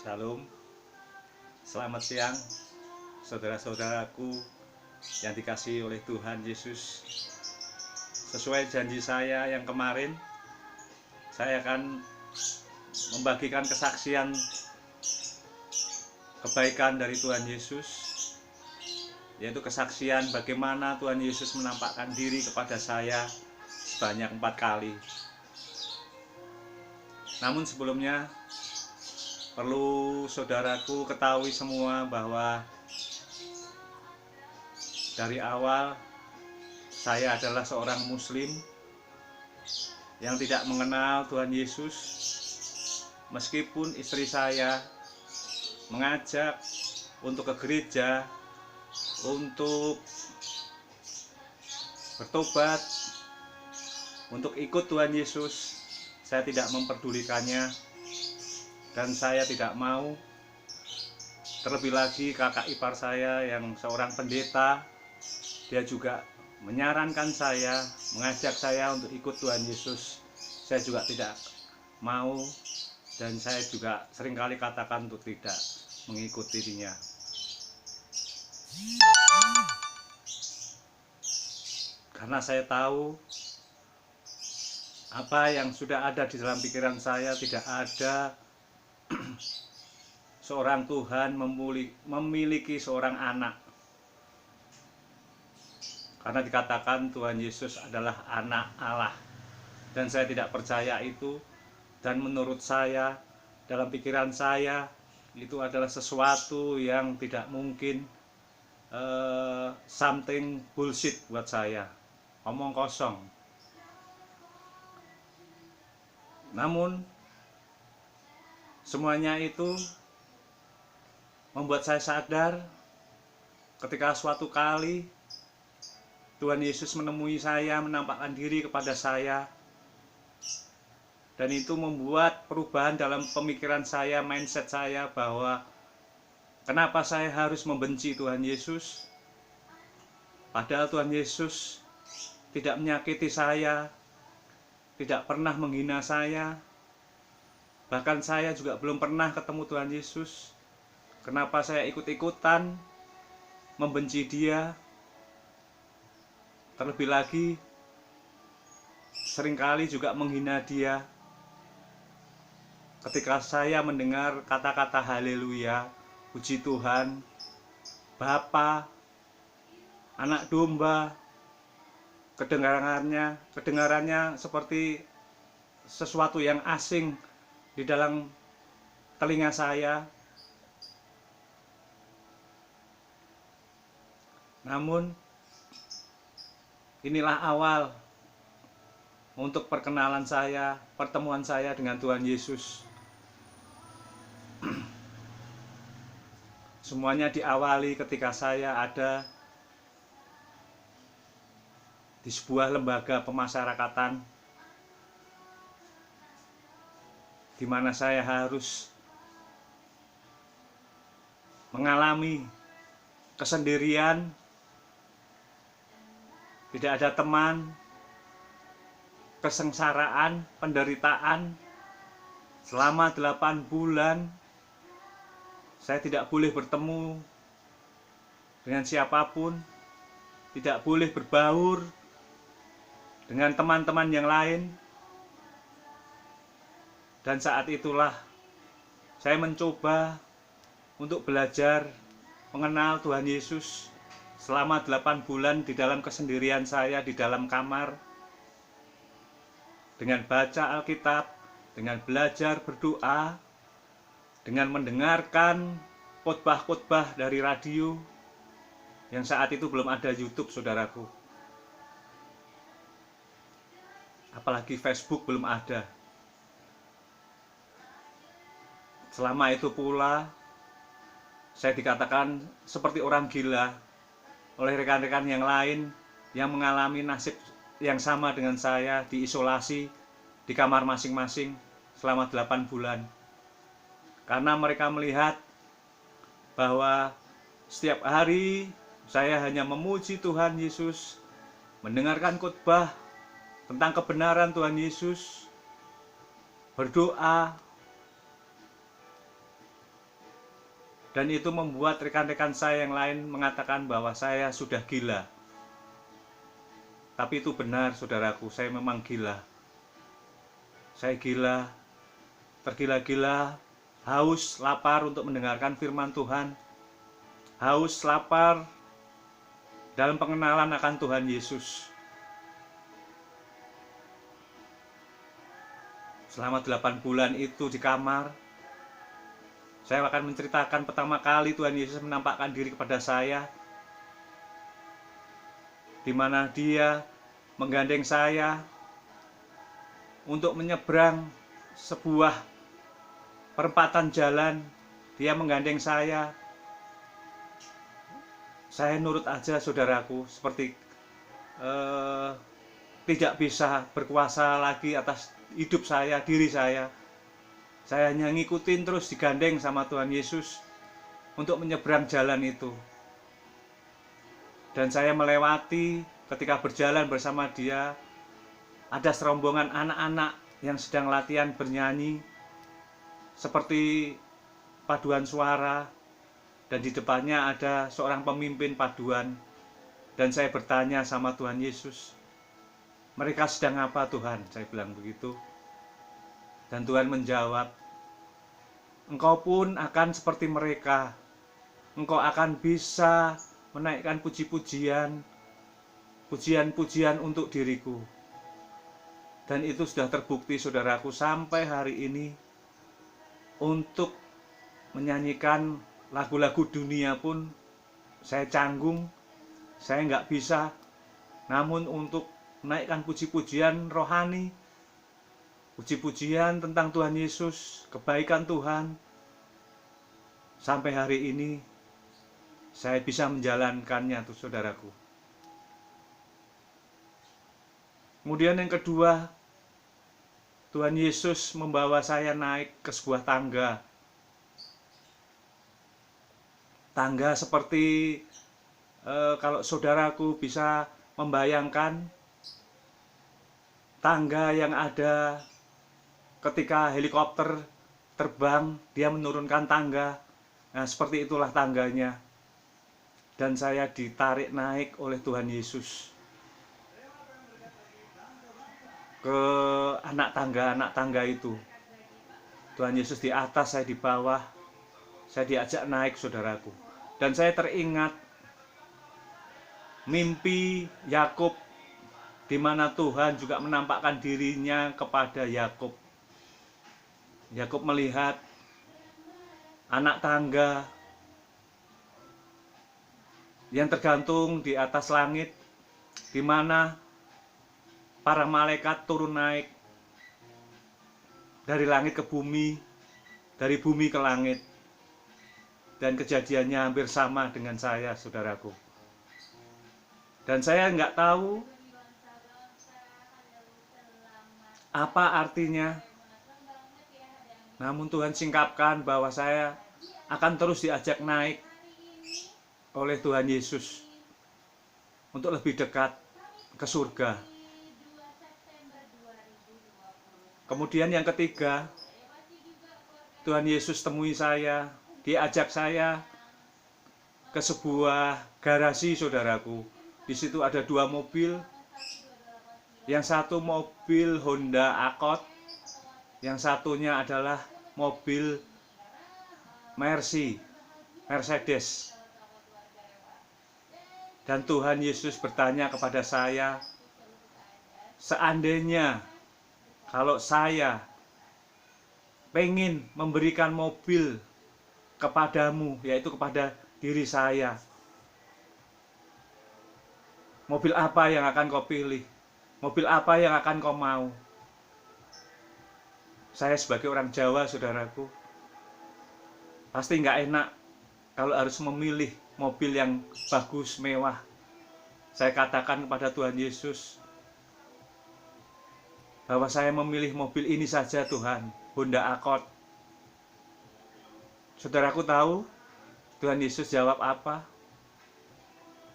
Shalom, selamat siang saudara-saudaraku yang dikasihi oleh Tuhan Yesus. Sesuai janji saya yang kemarin, saya akan membagikan kesaksian kebaikan dari Tuhan Yesus, yaitu kesaksian bagaimana Tuhan Yesus menampakkan diri kepada saya sebanyak 4 kali. Namun sebelumnya perlu saudaraku ketahui semua bahwa dari awal saya adalah seorang Muslim yang tidak mengenal Tuhan Yesus. Meskipun istri saya mengajak untuk ke gereja, untuk bertobat, untuk ikut Tuhan Yesus, saya tidak memperdulikannya. Dan saya tidak mau. Terlebih lagi kakak ipar saya yang seorang pendeta, dia juga menyarankan saya, mengajak saya untuk ikut Tuhan Yesus. Saya juga tidak mau, dan saya juga seringkali katakan untuk tidak mengikutinya. Karena saya tahu apa yang sudah ada di dalam pikiran saya, tidak ada seorang Tuhan memiliki seorang anak. Karena dikatakan Tuhan Yesus adalah anak Allah. Dan saya tidak percaya itu. Dan menurut saya, dalam pikiran saya, itu adalah sesuatu yang tidak mungkin, something bullshit buat saya. Omong kosong. Namun semuanya itu membuat saya sadar ketika suatu kali Tuhan Yesus menemui saya, menampakkan diri kepada saya, dan itu membuat perubahan dalam pemikiran saya, mindset saya, bahwa kenapa saya harus membenci Tuhan Yesus, padahal Tuhan Yesus tidak menyakiti saya, tidak pernah menghina saya. Bahkan saya juga belum pernah ketemu Tuhan Yesus. Kenapa saya ikut-ikutan membenci Dia? Terlebih lagi, seringkali juga menghina Dia. Ketika saya mendengar kata-kata haleluya, puji Tuhan, Bapa, anak domba, kedengarannya seperti sesuatu yang asing di dalam telinga saya. Namun inilah awal untuk perkenalan saya, pertemuan saya dengan Tuhan Yesus. Semuanya diawali ketika saya ada di sebuah lembaga pemasyarakatan, di mana saya harus mengalami kesendirian, tidak ada teman, kesengsaraan, penderitaan selama 8 bulan. Saya tidak boleh bertemu dengan siapapun, tidak boleh berbaur dengan teman-teman yang lain. Dan saat itulah saya mencoba untuk belajar mengenal Tuhan Yesus selama 8 bulan di dalam kesendirian saya di dalam kamar, dengan baca Alkitab, dengan belajar berdoa, dengan mendengarkan khotbah-khotbah dari radio, yang saat itu belum ada YouTube, saudaraku. Apalagi Facebook belum ada. Selama itu pula saya dikatakan seperti orang gila oleh rekan-rekan yang lain yang mengalami nasib yang sama dengan saya, diisolasi di kamar masing-masing selama 8 bulan. Karena mereka melihat bahwa setiap hari saya hanya memuji Tuhan Yesus, mendengarkan khotbah tentang kebenaran Tuhan Yesus, berdoa, Dan itu membuat rekan-rekan saya yang lain mengatakan bahwa saya sudah gila. Tapi itu benar, saudaraku, saya memang gila. Saya gila, tergila-gila, haus, lapar untuk mendengarkan firman Tuhan. Haus, lapar dalam pengenalan akan Tuhan Yesus. Selama 8 bulan itu di kamar, saya akan menceritakan pertama kali Tuhan Yesus menampakkan diri kepada saya, di mana Dia menggandeng saya untuk menyeberang sebuah perempatan jalan. Dia menggandeng saya nurut aja, saudaraku, seperti tidak bisa berkuasa lagi atas hidup saya, diri saya. Saya hanya ngikutin terus, digandeng sama Tuhan Yesus untuk menyeberang jalan itu. Dan saya melewati, ketika berjalan bersama Dia, ada serombongan anak-anak yang sedang latihan bernyanyi seperti paduan suara, dan di depannya ada seorang pemimpin paduan. Dan saya bertanya sama Tuhan Yesus, mereka sedang apa Tuhan? Saya bilang begitu. Dan Tuhan menjawab, engkau pun akan seperti mereka. Engkau akan bisa menaikkan puji-pujian, pujian-pujian untuk diriku. Dan itu sudah terbukti, saudaraku, sampai hari ini. Untuk menyanyikan lagu-lagu dunia pun saya canggung, saya nggak bisa. Namun untuk menaikkan puji-pujian rohani, puji-pujian tentang Tuhan Yesus, kebaikan Tuhan, sampai hari ini saya bisa menjalankannya tuh, saudaraku. Kemudian yang kedua, Tuhan Yesus membawa saya naik ke sebuah tangga. Tangga seperti kalau saudaraku bisa membayangkan tangga yang ada ketika helikopter terbang, dia menurunkan tangga. Nah, seperti itulah tangganya. Dan saya ditarik naik oleh Tuhan Yesus ke anak tangga itu. Tuhan Yesus di atas, saya di bawah. Saya diajak naik, saudaraku. Dan saya teringat mimpi Yakub, di mana Tuhan juga menampakkan dirinya kepada Yakub. Yakub melihat anak tangga yang tergantung di atas langit, di mana para malaikat turun naik dari langit ke bumi, dari bumi ke langit. Dan kejadiannya hampir sama dengan saya, saudaraku. Dan saya nggak tahu apa artinya. Namun Tuhan singkapkan bahwa saya akan terus diajak naik oleh Tuhan Yesus untuk lebih dekat ke surga. Kemudian yang ketiga, Tuhan Yesus temui saya, Dia ajak saya ke sebuah garasi, saudaraku. Di situ ada 2 mobil. Yang satu mobil Honda Accord, yang satunya adalah mobil Mercedes. Dan Tuhan Yesus bertanya kepada saya, seandainya kalau saya pengen memberikan mobil kepadamu, yaitu kepada diri saya, mobil apa yang akan kau pilih? Mobil apa yang akan kau mau? Saya sebagai orang Jawa, saudaraku, pasti nggak enak kalau harus memilih mobil yang bagus, mewah. Saya katakan kepada Tuhan Yesus bahwa saya memilih mobil ini saja, Tuhan, Honda Accord. Saudaraku tahu Tuhan Yesus jawab apa?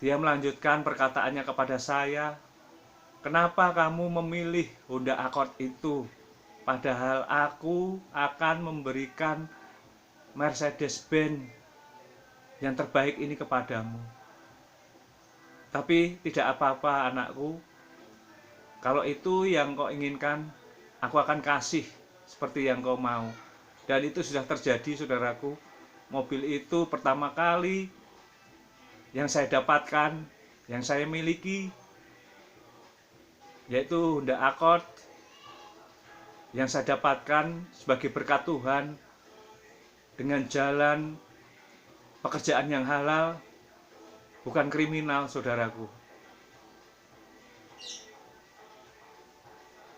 Dia melanjutkan perkataannya kepada saya, kenapa kamu memilih Honda Accord itu? Padahal aku akan memberikan Mercedes-Benz yang terbaik ini kepadamu. Tapi tidak apa-apa anakku, kalau itu yang kau inginkan, aku akan kasih seperti yang kau mau. Dan itu sudah terjadi, saudaraku. Mobil itu pertama kali yang saya dapatkan, yang saya miliki, yaitu Honda Accord, yang saya dapatkan sebagai berkat Tuhan dengan jalan pekerjaan yang halal, bukan kriminal, saudaraku.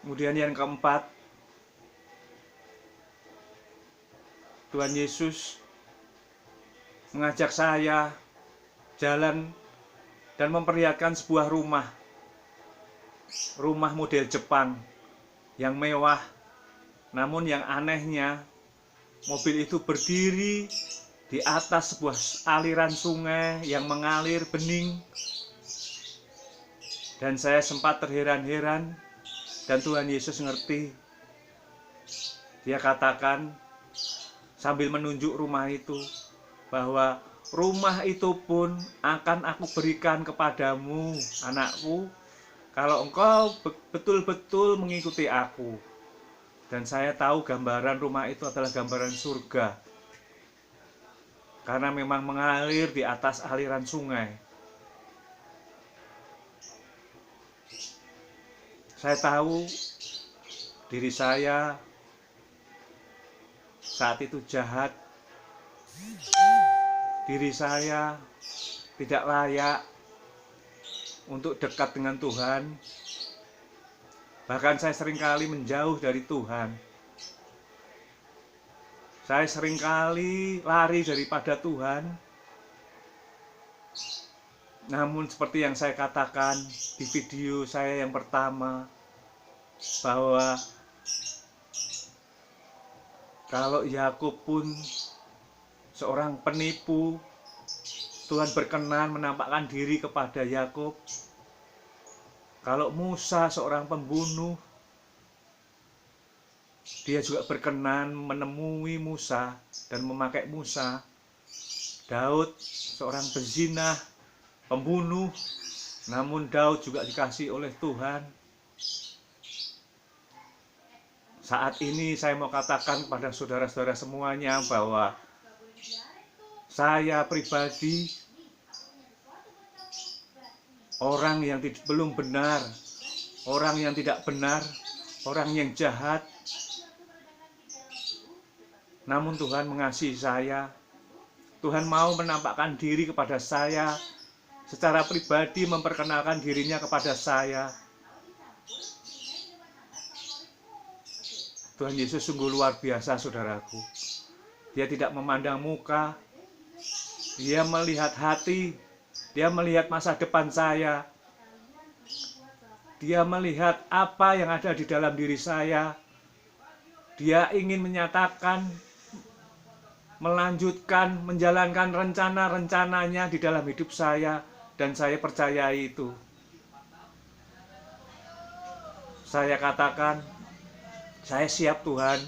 Kemudian yang keempat, Tuhan Yesus mengajak saya jalan dan memperlihatkan sebuah rumah model Jepang yang mewah. Namun yang anehnya, mobil itu berdiri di atas sebuah aliran sungai yang mengalir bening. Dan saya sempat terheran-heran, dan Tuhan Yesus ngerti. Dia katakan sambil menunjuk rumah itu, bahwa rumah itu pun akan aku berikan kepadamu, anakku, kalau engkau betul-betul mengikuti aku. Dan saya tahu gambaran rumah itu adalah gambaran surga, karena memang mengalir di atas aliran sungai. Saya tahu diri saya saat itu jahat, diri saya tidak layak untuk dekat dengan Tuhan. Bahkan saya seringkali menjauh dari Tuhan. Saya seringkali lari daripada Tuhan. Namun seperti yang saya katakan di video saya yang pertama, bahwa kalau Yakub pun seorang penipu, Tuhan berkenan menampakkan diri kepada Yakub. Kalau Musa seorang pembunuh, dia juga berkenan menemui Musa dan memakai Musa. Daud seorang pezina, pembunuh, namun Daud juga dikasihi oleh Tuhan. Saat ini saya mau katakan kepada saudara-saudara semuanya bahwa saya pribadi orang yang belum benar, orang yang tidak benar, orang yang jahat. Namun Tuhan mengasihi saya. Tuhan mau menampakkan diri kepada saya secara pribadi, memperkenalkan dirinya kepada saya. Tuhan Yesus sungguh luar biasa, saudaraku. Dia tidak memandang muka, dia melihat hati, dia melihat masa depan saya, dia melihat apa yang ada di dalam diri saya. Dia ingin menyatakan, melanjutkan, menjalankan rencana-rencananya di dalam hidup saya, dan saya percayai itu. Saya katakan, saya siap Tuhan.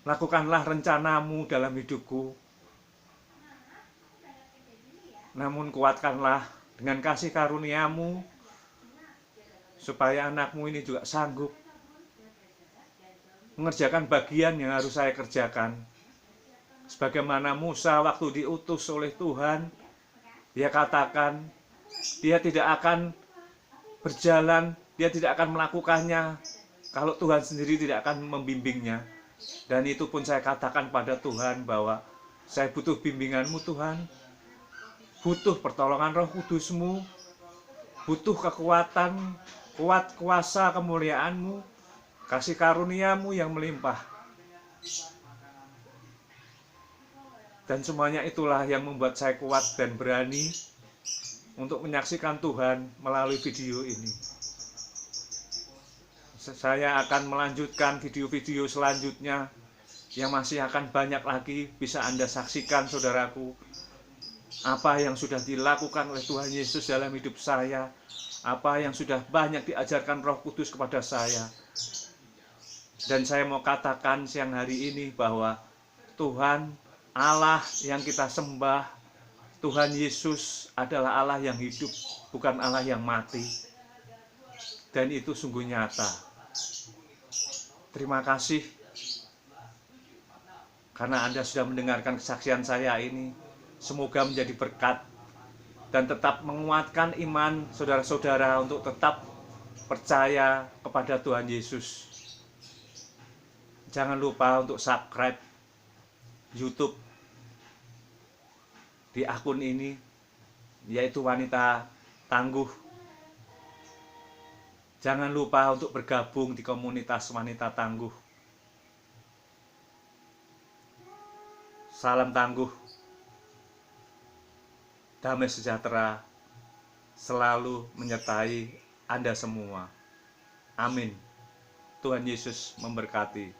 Lakukanlah rencanamu dalam hidupku. Namun kuatkanlah dengan kasih karuniamu, supaya anakmu ini juga sanggup mengerjakan bagian yang harus saya kerjakan. Sebagaimana Musa waktu diutus oleh Tuhan, dia katakan, dia tidak akan berjalan, dia tidak akan melakukannya kalau Tuhan sendiri tidak akan membimbingnya. Dan itu pun saya katakan pada Tuhan bahwa saya butuh bimbinganmu Tuhan, butuh pertolongan Roh Kudusmu, butuh kekuatan, kuat kuasa kemuliaanmu, kasih karuniamu yang melimpah. Dan semuanya itulah yang membuat saya kuat dan berani untuk menyaksikan Tuhan melalui video ini. Saya akan melanjutkan video-video selanjutnya yang masih akan banyak lagi bisa Anda saksikan, saudaraku. Apa yang sudah dilakukan oleh Tuhan Yesus dalam hidup saya, apa yang sudah banyak diajarkan Roh Kudus kepada saya. Dan saya mau katakan siang hari ini bahwa Tuhan Allah yang kita sembah, Tuhan Yesus adalah Allah yang hidup, bukan Allah yang mati. Dan itu sungguh nyata. Terima kasih karena Anda sudah mendengarkan kesaksian saya ini. Semoga menjadi berkat dan tetap menguatkan iman saudara-saudara untuk tetap percaya kepada Tuhan Yesus. Jangan lupa untuk subscribe YouTube di akun ini, yaitu Wanita Tangguh. Jangan lupa untuk bergabung di komunitas Wanita Tangguh. Salam tangguh, damai sejahtera selalu menyertai Anda semua. Amin. Tuhan Yesus memberkati.